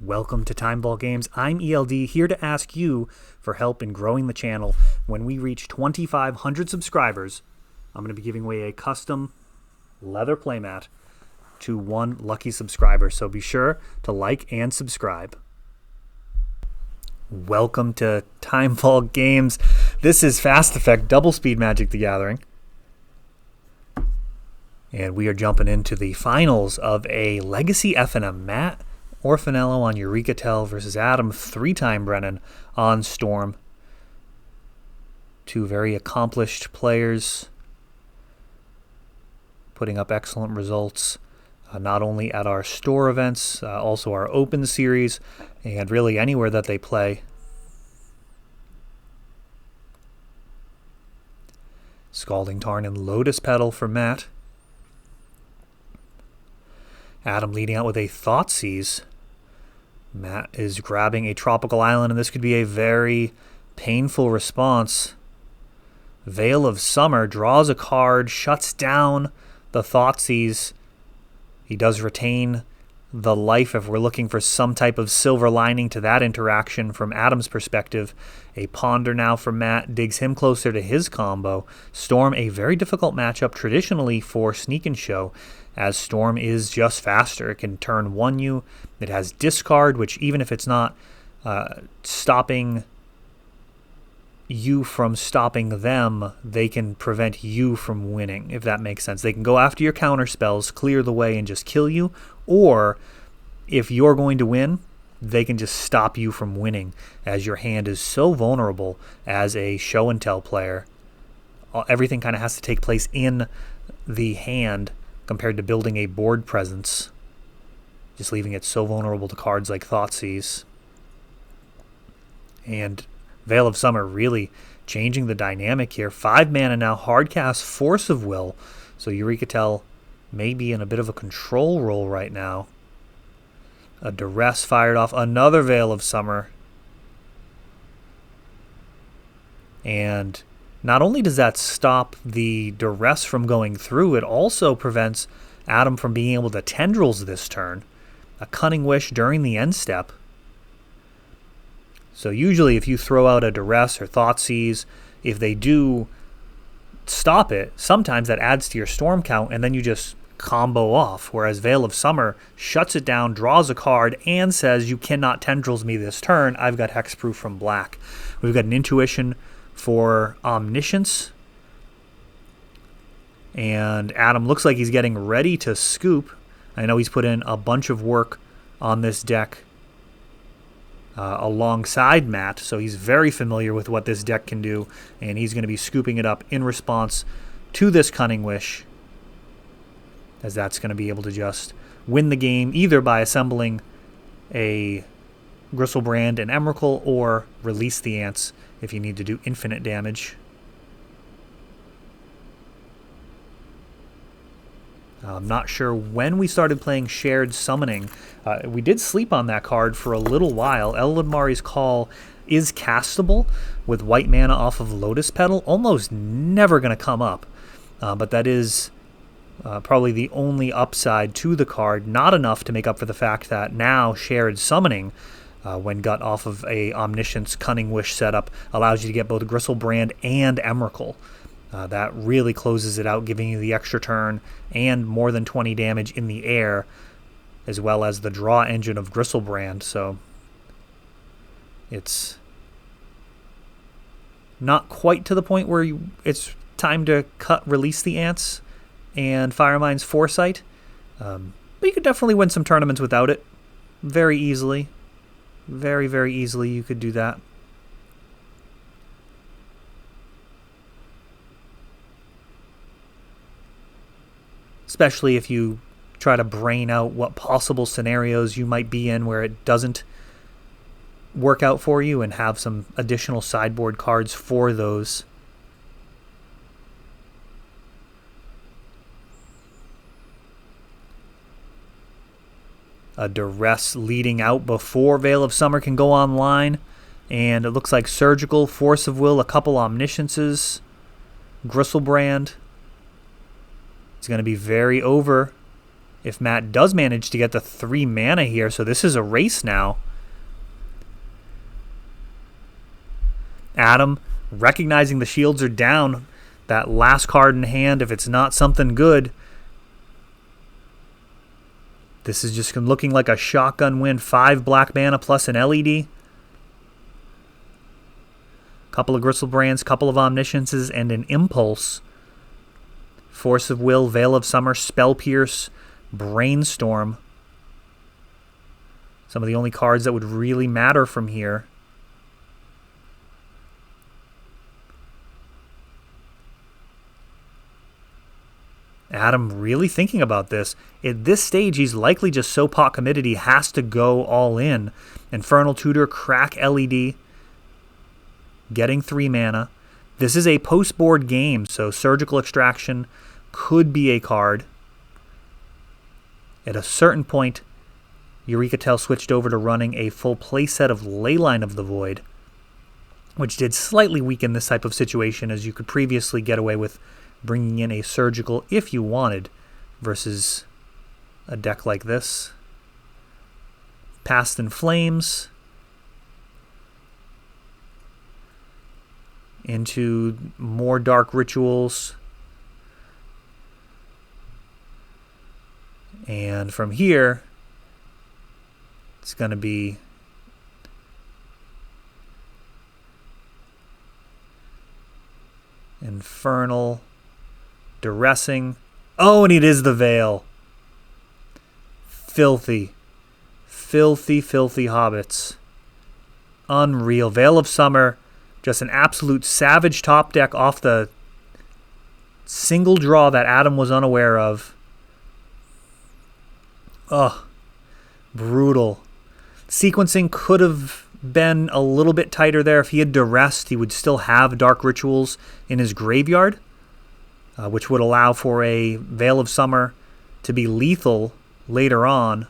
Welcome to Timeball Games. I'm ELD, here to ask you for help in growing the channel. When we reach 2,500 subscribers, I'm going to be giving away a custom leather playmat to one lucky subscriber. So be sure to like and subscribe. Welcome to Timeball Games. This is Fast Effect Double Speed Magic the Gathering. And we are jumping into the finals of a Legacy FNM Matt Orfanello on Eureka versus Adam 3-time Brennan on Storm. Two very accomplished players putting up excellent results, not only at our store events, also our open series, and really anywhere that they play. Scalding Tarn and Lotus Petal for Matt. Adam leading out with a Thoughtseize. Matt is grabbing a Tropical Island, and this could be a very painful response. Veil of Summer draws a card, shuts down the Thoughtseize. He does retain the life if we're looking for some type of silver lining to that interaction from Adam's perspective. A Ponder now for Matt digs him closer to his combo. Storm, a very difficult matchup traditionally for Sneak and Show, as Storm is just faster. It can turn 1-you. It has discard, which even if it's not stopping you from stopping them, they can prevent you from winning, if that makes sense. They can go after your counter spells, clear the way, and just kill you. Or if you're going to win, they can just stop you from winning, as your hand is so vulnerable as a show and tell player. Everything kind of has to take place in the hand compared to building a board presence, just leaving it so vulnerable to cards like Thoughtseize. And Veil of Summer really changing the dynamic here. 5 mana now, hardcast Force of Will, so Eureka may be in a bit of a control role right now. A Duress fired off, another Veil of Summer. And not only does that stop the Duress from going through, it also prevents Adam from being able to Tendrils this turn. A Cunning Wish during the end step. So usually if you throw out a Duress or Thoughtseize, if they do stop it, sometimes that adds to your Storm count and then you just combo off. Whereas Veil of Summer shuts it down, draws a card, and says you cannot Tendrils me this turn. I've got Hexproof from black. We've got an Intuition for Omniscience. And Adam looks like he's getting ready to scoop. I know he's put in a bunch of work on this deck alongside Matt, so he's very familiar with what this deck can do, and he's going to be scooping it up in response to this Cunning Wish, as that's going to be able to just win the game either by assembling a Gristlebrand and Emrakul or release the Ants if you need to do infinite damage. I'm not sure when we started playing Shared Summoning. We did sleep on that card for a little while. Eldmari's Call is castable with white mana off of Lotus Petal. Almost never going to come up, but that is probably the only upside to the card. Not enough to make up for the fact that now Shared Summoning, when got off of a Omniscience Cunning Wish setup, allows you to get both Gristlebrand and Emrakul. That really closes it out, giving you the extra turn and more than 20 damage in the air, as well as the draw engine of Gristlebrand. So it's not quite to the point where it's time to release the Ants and Firemind's Foresight, but you could definitely win some tournaments without it very easily. Very, very easily you could do that. Especially if you try to brain out what possible scenarios you might be in where it doesn't work out for you and have some additional sideboard cards for those. A Duress leading out before Veil of Summer can go online. And it looks like Surgical, Force of Will, a couple Omnisciences, Gristlebrand. It's going to be very over if Matt does manage to get the 3 mana here. So this is a race now. Adam, recognizing the shields are down, that last card in hand, if it's not something good, this is just looking like a shotgun win. 5 black mana plus an LED. Couple of Gristlebrands, couple of Omnisciences, and an Impulse. Force of Will, Veil of Summer, Spell Pierce, Brainstorm. Some of the only cards that would really matter from here. Adam really thinking about this. At this stage, he's likely just so pot committed he has to go all in. Infernal Tutor, crack LED, getting 3 mana. This is a post-board game, so Surgical Extraction could be a card. At a certain point, Eureka switched over to running a full playset of Leyline of the Void, which did slightly weaken this type of situation, as you could previously get away with bringing in a Surgical if you wanted, versus a deck like this. Past in Flames into more Dark Rituals. And from here, it's going to be Infernal, Duressing. Oh, and it is the Veil. Filthy. Filthy, filthy Hobbits. Unreal. Veil of Summer, just an absolute savage top deck off the single draw that Adam was unaware of. Ugh. Brutal. Sequencing could have been a little bit tighter there. If he had duressed, he would still have Dark Rituals in his graveyard, which would allow for a Veil of Summer to be lethal later on.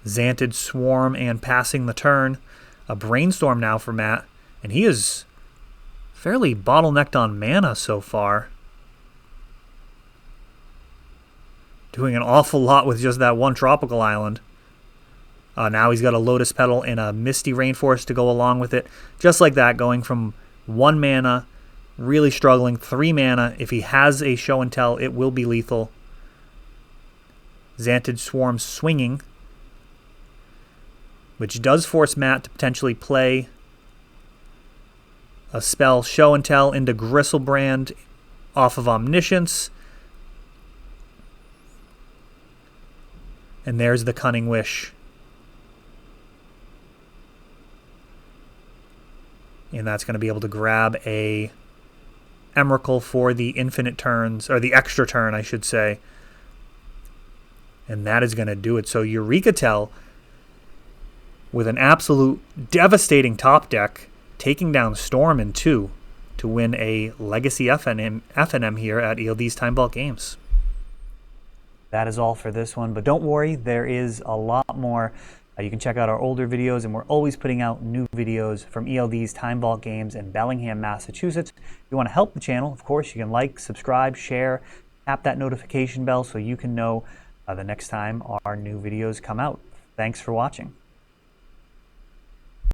Xantid Swarm and passing the turn. A Brainstorm now for Matt, and he is fairly bottlenecked on mana so far. Doing an awful lot with just that one Tropical Island. Now he's got a Lotus Petal and a Misty Rainforest to go along with it. Just like that, going from 1 mana, really struggling, 3 mana. If he has a Show and Tell, it will be lethal. Xantid Swarm swinging, which does force Matt to potentially play a spell, Show and Tell, into Gristlebrand off of Omniscience. And there's the Cunning Wish. And that's going to be able to grab a Emrakul for the infinite turns, or the extra turn, I should say. And that is going to do it. So Eureka, with an absolute devastating top deck, taking down Storm in 2 to win a Legacy FNM here at ELD's Time Vault Games. That is all for this one, but don't worry, there is a lot more. You can check out our older videos, and we're always putting out new videos from ELD's Time Vault Games in Bellingham, Massachusetts. If you want to help the channel, of course, you can like, subscribe, share, tap that notification bell so you can know the next time our new videos come out. Thanks for watching.